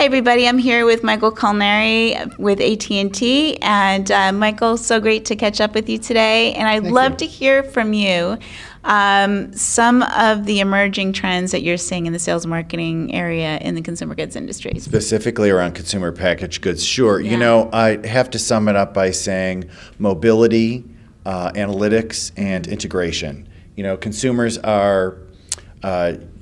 Hi, everybody. I'm here with Michael Colaneri with AT&T. And Michael, so great to catch up with you today. And I'd love to hear from you some of the emerging trends that you're seeing in the sales marketing area in the consumer goods industry. Specifically around consumer packaged goods, sure. Yeah. You know, I have to sum it up by saying mobility, analytics, and integration. You know, consumers are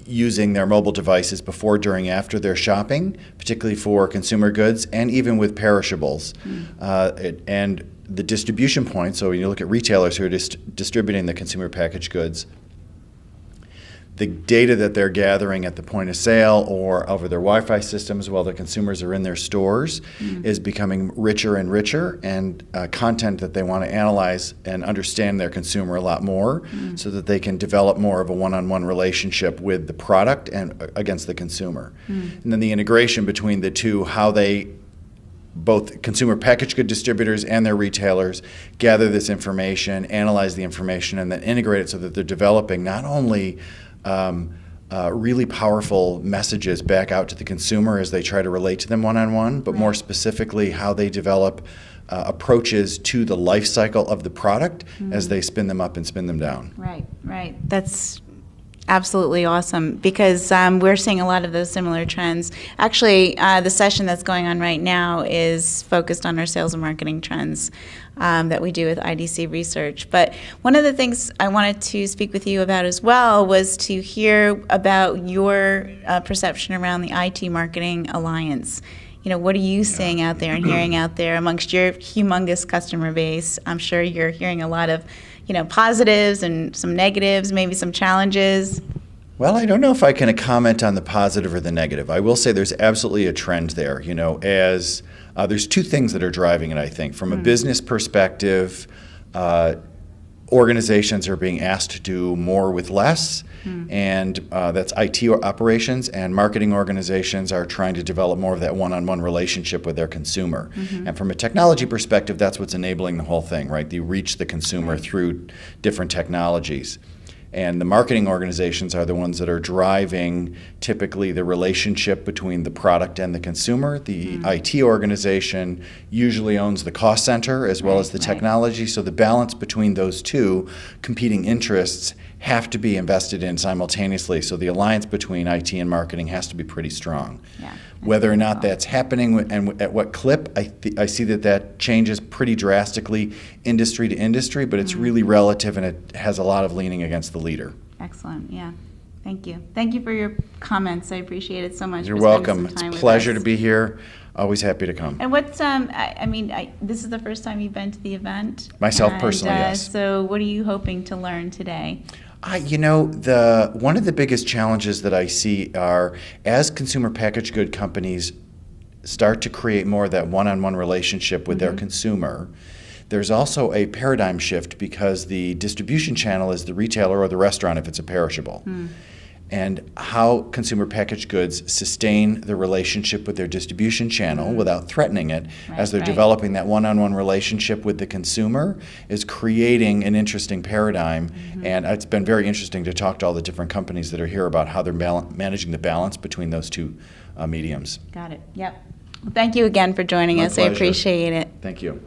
using their mobile devices before, during, after their shopping, particularly for consumer goods and even with perishables. And the distribution point, so when you look at retailers who are distributing the consumer packaged goods, the data that they're gathering at the point of sale or over their Wi-Fi systems while the consumers are in their stores is becoming richer and richer, and content that they want to analyze and understand their consumer a lot more so that they can develop more of a one-on-one relationship with the product and against the consumer. And then the integration between the two, how they, both consumer packaged good distributors and their retailers, gather this information, analyze the information, and then integrate it so that they're developing not only really powerful messages back out to the consumer as they try to relate to them one-on-one, but more specifically how they develop approaches to the life cycle of the product as they spin them up and spin them down. Right. That's absolutely awesome, because we're seeing a lot of those similar trends. Actually, the session that's going on right now is focused on our sales and marketing trends that we do with IDC Research. But one of the things I wanted to speak with you about as well was to hear about your perception around the IT Marketing Alliance. You know, what are you seeing out there and hearing out there amongst your humongous customer base? I'm sure you're hearing a lot of, you know, positives and some negatives, maybe some challenges. Well, I don't know if I can comment on the positive or the negative. I will say there's absolutely a trend there. You know, as there's two things that are driving it, I think. From a business perspective, organizations are being asked to do more with less, and that's IT operations, and marketing organizations are trying to develop more of that one-on-one relationship with their consumer. And from a technology perspective, that's what's enabling the whole thing, right? You reach the consumer through different technologies. And the marketing organizations are the ones that are driving typically the relationship between the product and the consumer. The IT organization usually owns the cost center as well as the technology. So the balance between those two competing interests have to be invested in simultaneously. So the alliance between IT and marketing has to be pretty strong. Whether or not that's happening and at what clip, I see that changes pretty drastically industry to industry, but it's really relative, and it has a lot of leaning against the leader. Excellent, yeah. Thank you. Thank you for your comments. I appreciate it so much. You're welcome. It's a pleasure to be here. Always happy to come. And what's, this is the first time you've been to the event? Myself personally, yes. So what are you hoping to learn today? You know, one of the biggest challenges that I see are as consumer packaged good companies start to create more of that one-on-one relationship with their consumer, there's also a paradigm shift because the distribution channel is the retailer or the restaurant if it's a perishable. And how consumer packaged goods sustain the relationship with their distribution channel without threatening it as they're developing that one-on-one relationship with the consumer is creating an interesting paradigm. And it's been very interesting to talk to all the different companies that are here about how they're managing the balance between those two mediums. Got it. Yep. Well, thank you again for joining us. My pleasure. I appreciate it. Thank you.